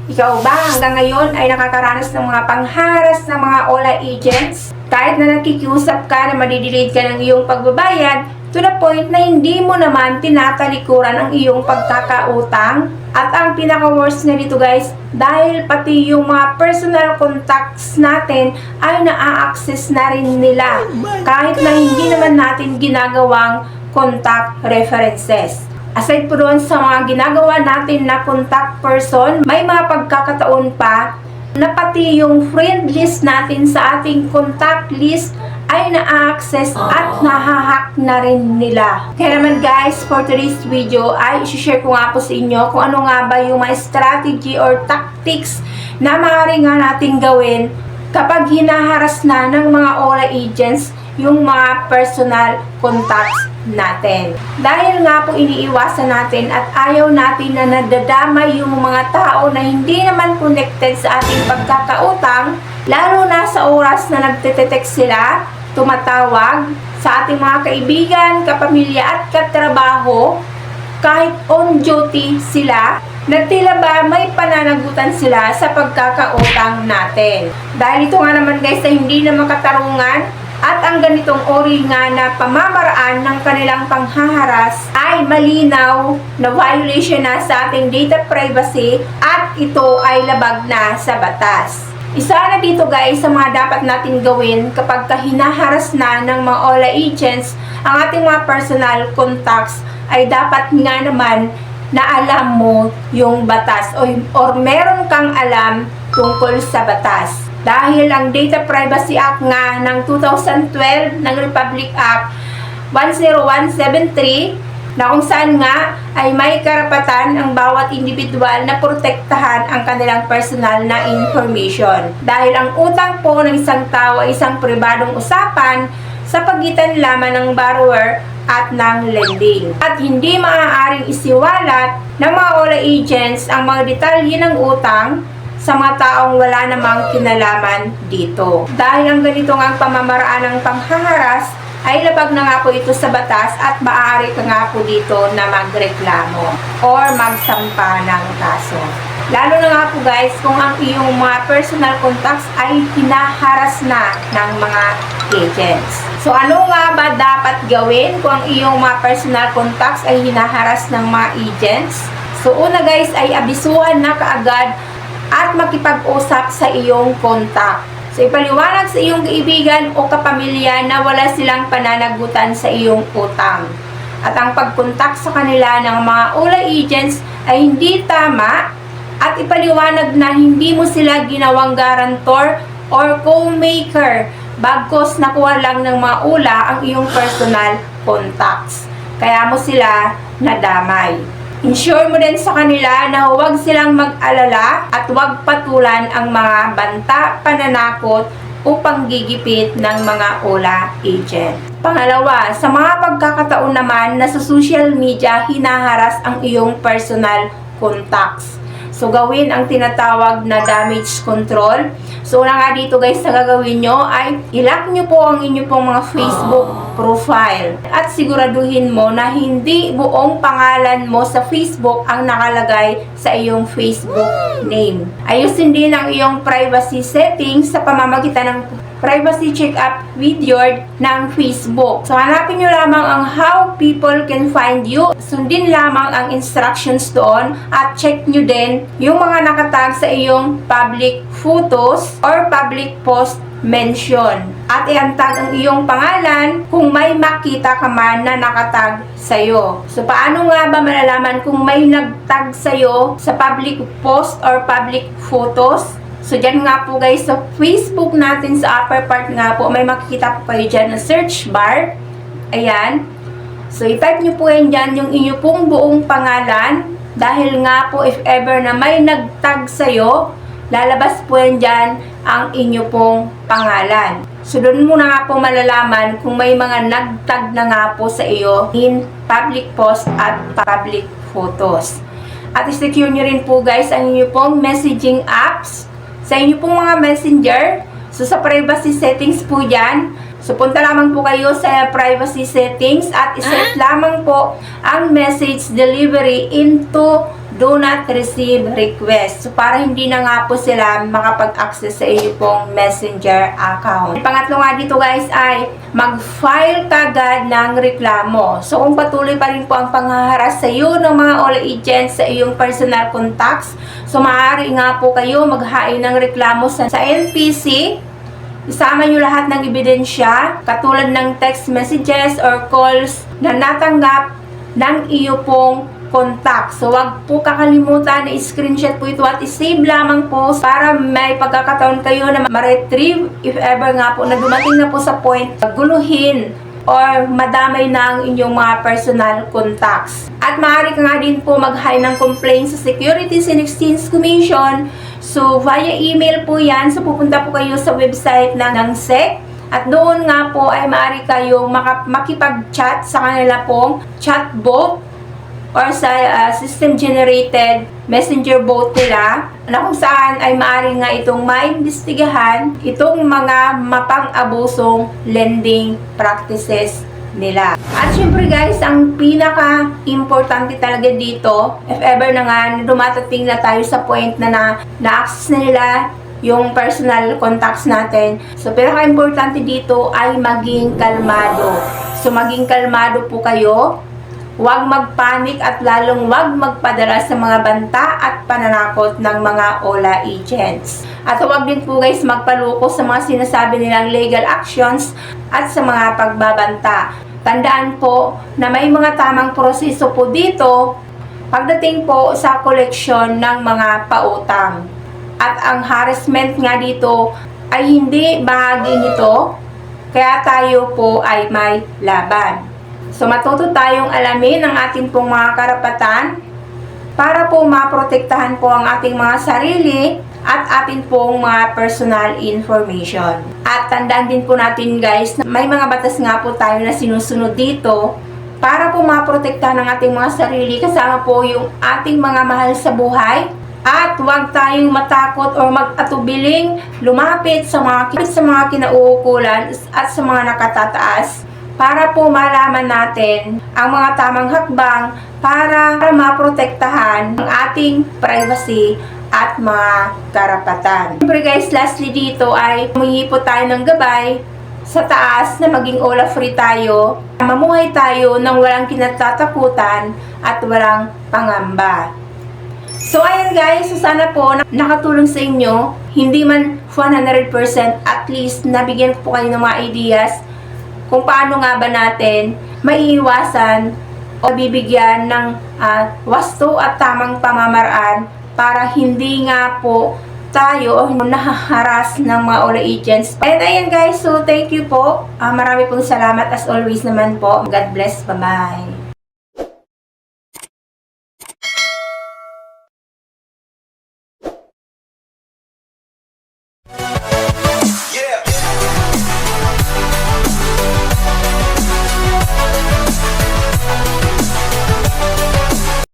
Ikaw ba hanggang ngayon ay nakakaranas ng mga pangharas ng mga OLA agents? Kahit na nakikiusap ka na madidelete ka ng iyong pagbabayad, to the point na hindi mo naman tinatalikuran ang iyong pagkakautang? At ang pinaka-worst nga dito guys, dahil pati yung mga personal contacts natin ay na-access na rin nila. Kahit na hindi naman natin ginagawang contact references. Aside po doon sa mga ginagawa natin na contact person, may mga pagkakataon pa na pati yung friend list natin sa ating contact list ay na-access at nahahack na rin nila. Kaya naman guys, for today's video ay isi-share ko nga po sa inyo kung ano nga ba yung mga strategy or tactics na maaari nga natin gawin kapag hinaharas na ng mga OLA agents yung mga personal contacts natin. Dahil nga po iniiwasan natin at ayaw natin na nadadamay yung mga tao na hindi naman connected sa ating pagkakautang, lalo na sa oras na nagte-text sila, tumatawag sa ating mga kaibigan, kapamilya at katrabaho, kahit on duty sila, nagtila ba may pananagutan sila sa pagkakautang natin. Dahil ito nga naman guys ay hindi na makatarungan at ang ganitong uri nga na pamamaraan ng kanilang panghaharas ay malinaw na violation na sa ating data privacy at ito ay labag na sa batas. Isa na dito guys sa mga dapat natin gawin kapag hinaharas na ng mga OLA agents ang ating mga personal contacts ay dapat nga naman na alam mo yung batas or meron kang alam tungkol sa batas. Dahil ang Data Privacy Act nga ng 2012 ng Republic Act 10173 na kung saan nga ay may karapatan ang bawat individual na protektahan ang kanilang personal na information. Dahil ang utang po ng isang tao ay isang pribadong usapan sa pagitan lamang ng borrower at ng lending. At hindi maaaring isiwalat ng mga OLA agents ang mga detalye ng utang sa mga taong wala namang kinalaman dito. Dahil ang ganito nga ang pamamaraan ng panghaharas ay labag na nga po ito sa batas at maaari ka nga po dito na magreklamo or magsampa ng kaso. Lalo na nga po guys kung ang iyong mga personal contacts ay hinaharas na ng mga agents. So ano nga ba dapat gawin kung ang iyong mga personal contacts ay hinaharas ng mga agents? So una guys ay abisuhan na kaagad at makipag-usap sa iyong contact. So ipaliwanag sa iyong kaibigan o kapamilya na wala silang pananagutan sa iyong utang. At ang pag-contact sa kanila ng mga OLA agents ay hindi tama at ipaliwanag na hindi mo sila ginawang guarantor or co-maker bagkos nakuha lang ng mga OLA ang iyong personal contacts. Kaya mo sila nadamay. Ensure mo din sa kanila na huwag silang mag-alala at huwag patulan ang mga banta, pananakot o panggigipit ng mga OLA agent. Pangalawa, sa mga pagkakataon naman na sa social media hinaharas ang iyong personal contacts. So, gawin ang tinatawag na damage control. So, una nga dito guys na gagawin nyo ay ilock nyo po ang inyo pong mga Facebook profile. At siguraduhin mo na hindi buong pangalan mo sa Facebook ang nakalagay sa iyong Facebook name. Ayusin din ang iyong privacy settings sa pamamagitan ng privacy check-up video ng Facebook. So, hanapin nyo lamang ang how people can find you. Sundin lamang ang instructions doon at check nyo din yung mga nakatag sa iyong public photos or public post mention. At iantag ang iyong pangalan kung may makita ka man na nakatag sa'yo. So, paano nga ba malalaman kung may nagtag sa'yo sa public post or public photos? So, dyan nga po guys, sa Facebook natin, sa upper part nga po, may makikita po kayo dyan na search bar. Ayan. So, i-type nyo po yan dyan yung inyo pong buong pangalan. Dahil nga po, if ever na may nagtag sa'yo, lalabas po yan dyan ang inyo pong pangalan. So, doon mo na nga po malalaman kung may mga nagtag na nga po sa iyo in public post at public photos. At i-secure nyo rin po guys ang inyo pong messaging apps sa inyo pong mga messenger. So, sa privacy settings po dyan. So, punta lamang po kayo sa privacy settings at iset lamang po ang message delivery into do not receive request. So, para hindi na nga po sila makapag-access sa iyo pong messenger account. Pangatlo nga dito guys ay mag-file kagad ng reklamo. So, kung patuloy pa rin po ang panghaharas sa iyo ng mga OLA agents sa iyong personal contacts, so maaari nga po kayo maghain ng reklamo sa NPC. Isama nyo lahat ng ebidensya, katulad ng text messages or calls na natanggap ng iyo pong contact. So, wag po kakalimutan na screenshot po ito at isave lamang po para may pagkakataon kayo na ma-retrieve if ever nga po na dumating na po sa point na guluhin or madamay na ang inyong mga personal contacts. At maaari ka nga din po mag-file ng complaint sa Securities and Exchange Commission. So, via email po yan. So, pupunta po kayo sa website ng SEC. At doon nga po ay maaari kayong makipag-chat sa kanila pong chatbot or sa system-generated messenger bot nila na kung saan ay maaari nga itong maimbestigahan itong mga mapang-abusong lending practices nila. At syempre guys, ang pinaka-importante talaga dito, if ever na nga dumatating na tayo sa point na na-access na nila yung personal contacts natin. So, pinaka-importante dito ay maging kalmado. So, maging kalmado po kayo. Huwag magpanik at lalong huwag magpadala sa mga banta at pananakot ng mga OLA agents. At huwag din po guys magpaluko sa mga sinasabi nilang legal actions at sa mga pagbabanta. Tandaan po na may mga tamang proseso po dito pagdating po sa koleksyon ng mga pautang. At ang harassment nga dito ay hindi bahagi nito, kaya tayo po ay may laban. So, matuto tayong alamin ang ating pong mga karapatan para po maprotektahan po ang ating mga sarili at ating pong mga personal information. At tandaan din po natin guys na may mga batas nga po tayo na sinusunod dito para po maprotektahan ang ating mga sarili kasama po yung ating mga mahal sa buhay. At huwag tayong matakot o mag-atubiling lumapit sa mga kinauukulan at sa mga nakatataas para po malaman natin ang mga tamang hakbang para maprotektahan ang ating privacy at mga karapatan. Siyempre guys, lastly dito ay humingi po tayo ng gabay sa taas na maging OLA free tayo, mamuhay tayo ng walang kinatatakutan at walang pangamba. So, ayan guys, so sana po nakatulong sa inyo, hindi man 100%, at least nabigyan po kayo ng mga ideas kung paano nga ba natin maiiwasan o bibigyan ng wasto at tamang pamamaraan para hindi nga po tayo nahaharas ng mga OLA agents. And ayan guys, so thank you po. Marami pong salamat as always naman po. God bless. Bye-bye.